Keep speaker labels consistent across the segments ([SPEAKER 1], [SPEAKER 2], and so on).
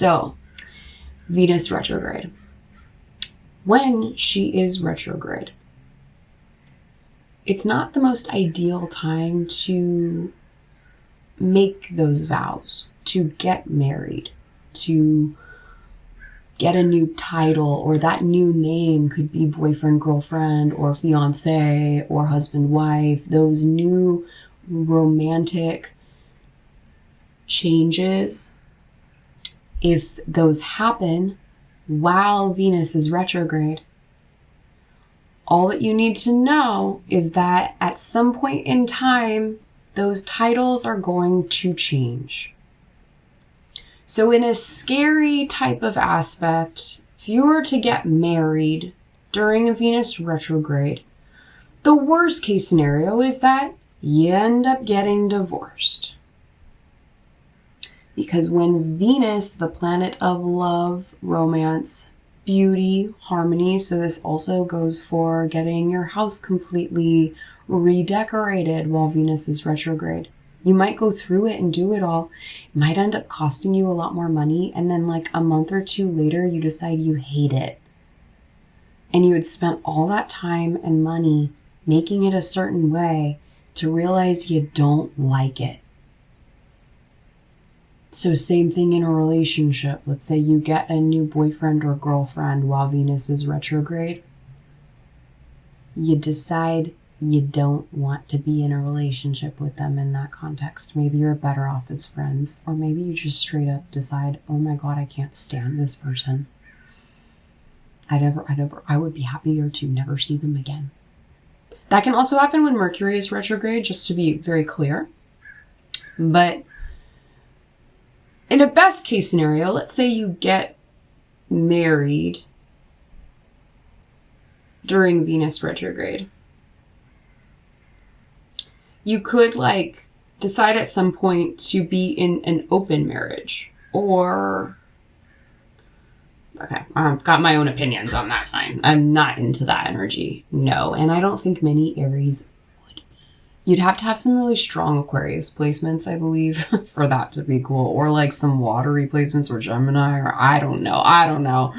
[SPEAKER 1] So, Venus retrograde. When she is retrograde, it's not the most ideal time to make those vows, to get married, to get a new title, or that new name could be boyfriend, girlfriend, or fiance, or husband, wife. Those new romantic changes, if those happen while Venus is retrograde, all that you need to know is that at some point in time, those titles are going to change. So in a scary type of aspect, if you were to get married during a Venus retrograde, the worst case scenario is that you end up getting divorced. Because when Venus, the planet of love, romance, beauty, harmony, so this also goes for getting your house completely redecorated while Venus is retrograde. You might go through it and do it all. It might end up costing you a lot more money, and then like a month or two later, you decide you hate it. And you had spent all that time and money making it a certain way to realize you don't like it. So same thing in a relationship. Let's say you get a new boyfriend or girlfriend while Venus is retrograde. You decide you don't want to be in a relationship with them in that context. Maybe you're better off as friends, or maybe you just straight up decide, oh my God, I can't stand this person. I would be happier to never see them again. That can also happen when Mercury is retrograde, just to be very clear. But in a best case scenario, let's say you get married during Venus retrograde. You could like decide at some point to be in an open marriage, or okay, I've got my own opinions on that. Fine. I'm not into that energy. No. And I don't think many Aries would be. You'd have to have some really strong Aquarius placements, I believe, for that to be cool. Or like some watery placements, or Gemini, or I don't know.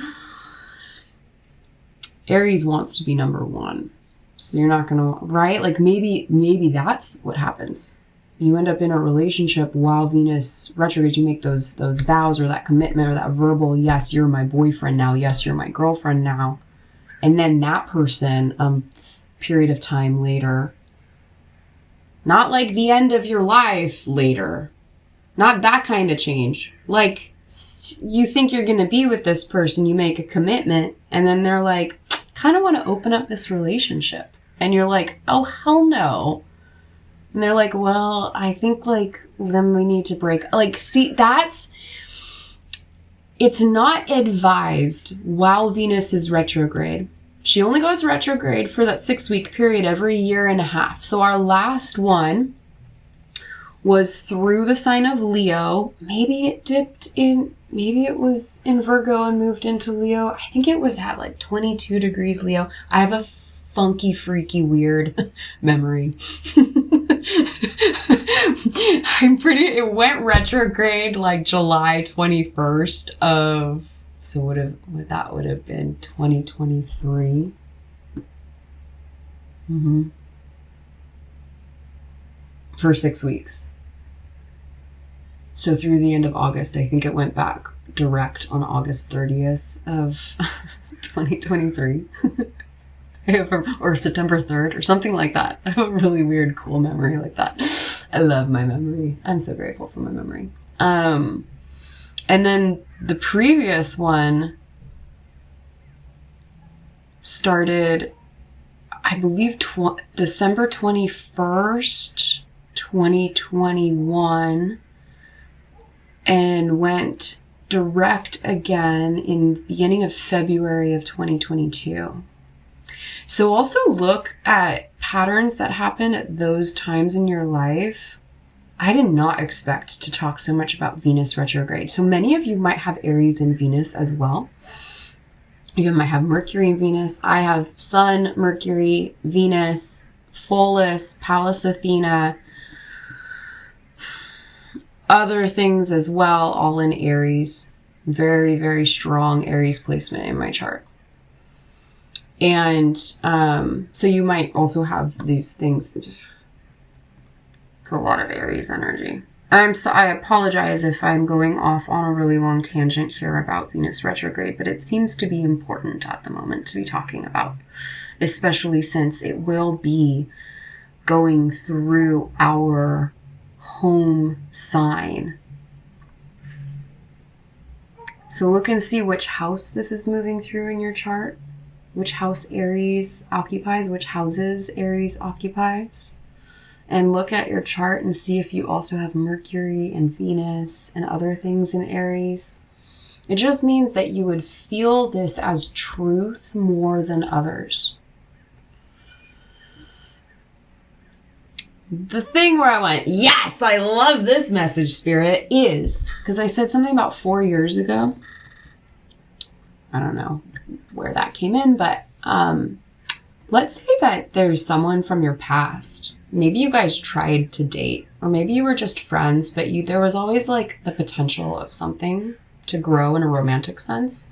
[SPEAKER 1] Aries wants to be number one. So you're not going to, right? Like maybe that's what happens. You end up in a relationship while Venus retrograde, you make those vows or that commitment or that verbal, yes, you're my boyfriend now. Yes, you're my girlfriend now. And then that person, period of time later, not like the end of your life later, not that kind of change. Like you think you're going to be with this person, you make a commitment, and then they're like, kind of want to open up this relationship. And you're like, oh, hell no. And they're like, well, I think like then we need to break. Like, see, it's not advised while Venus is retrograde. She only goes retrograde for that 6-week period every year and a half. So our last one was through the sign of Leo. Maybe it was in Virgo and moved into Leo. I think it was at like 22 degrees Leo. I have a funky, freaky, weird memory. It went retrograde like July 21st of, so that would have been 2023. For 6 weeks. So through the end of August, I think it went back direct on August 30th of 2023. Or September 3rd or something like that. I have a really weird, cool memory like that. I love my memory. I'm so grateful for my memory. And then the previous one started, I believe, December 21st, 2021, and went direct again in the beginning of February of 2022. So also look at patterns that happen at those times in your life. I did not expect to talk so much about Venus retrograde. So many of you might have Aries and Venus as well. You might have Mercury and Venus. I have Sun, Mercury, Venus, Pholus, Pallas Athena, other things as well, all in Aries. Very, very strong Aries placement in my chart. And so you might also have these things. It's a lot of Aries energy. I apologize if I'm going off on a really long tangent here about Venus retrograde, but it seems to be important at the moment to be talking about, especially since it will be going through our home sign. So look and see which house this is moving through in your chart, which house Aries occupies, which houses Aries occupies. And look at your chart and see if you also have Mercury and Venus and other things in Aries. It just means that you would feel this as truth more than others. The thing where I went, yes, I love this message, Spirit, is because I said something about 4 years ago. I don't know where that came in, but let's say that there's someone from your past. Maybe you guys tried to date, or maybe you were just friends, but there was always like the potential of something to grow in a romantic sense.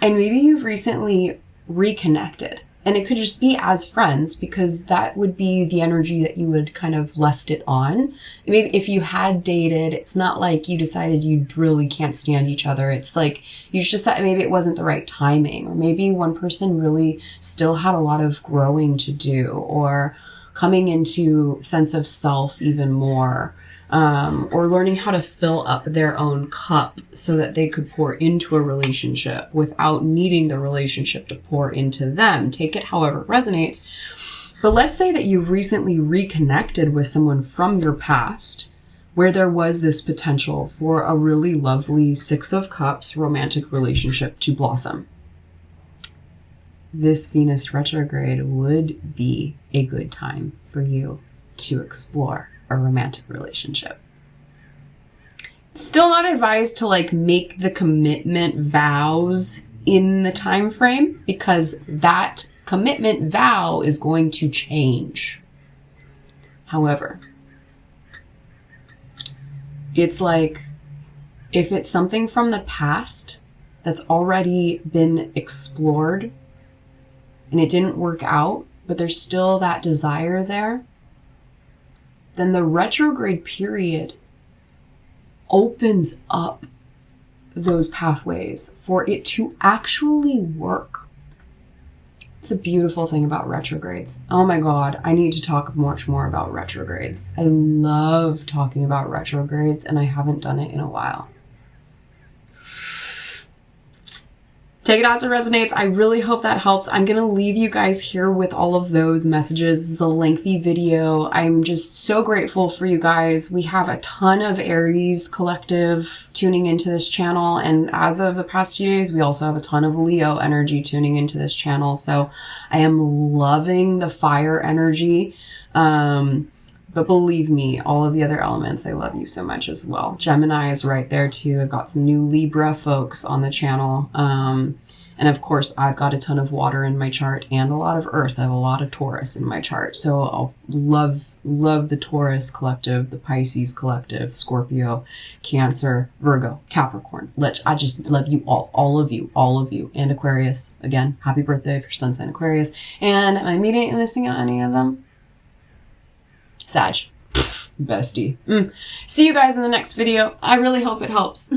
[SPEAKER 1] And maybe you've recently reconnected, and it could just be as friends, because that would be the energy that you would kind of left it on. Maybe if you had dated, it's not like you decided you really can't stand each other. It's like you just thought maybe it wasn't the right timing, or maybe one person really still had a lot of growing to do, or coming into sense of self even more, or learning how to fill up their own cup so that they could pour into a relationship without needing the relationship to pour into them. Take it however it resonates. But let's say that you've recently reconnected with someone from your past where there was this potential for a really lovely Six of Cups romantic relationship to blossom. This Venus retrograde would be a good time for you to explore a romantic relationship. Still not advised to like make the commitment vows in the time frame, because that commitment vow is going to change. However, it's like if it's something from the past that's already been explored and it didn't work out, but there's still that desire there, then the retrograde period opens up those pathways for it to actually work. It's a beautiful thing about retrogrades. Oh my God, I need to talk much more about retrogrades. I love talking about retrogrades, and I haven't done it in a while. Take it as it resonates. I really hope that helps. I'm going to leave you guys here with all of those messages. This is a lengthy video. I'm just so grateful for you guys. We have a ton of Aries collective tuning into this channel. And as of the past few days, we also have a ton of Leo energy tuning into this channel. So I am loving the fire energy. But believe me, all of the other elements, I love you so much as well. Gemini is right there too. I've got some new Libra folks on the channel. And of course, I've got a ton of water in my chart and a lot of earth. I have a lot of Taurus in my chart. So I'll love the Taurus collective, the Pisces collective, Scorpio, Cancer, Virgo, Capricorn. I just love you all of you. And Aquarius. Again, happy birthday if your sun sign Aquarius. And am I missing out any of them? Sag. Bestie. See you guys in the next video. I really hope it helps.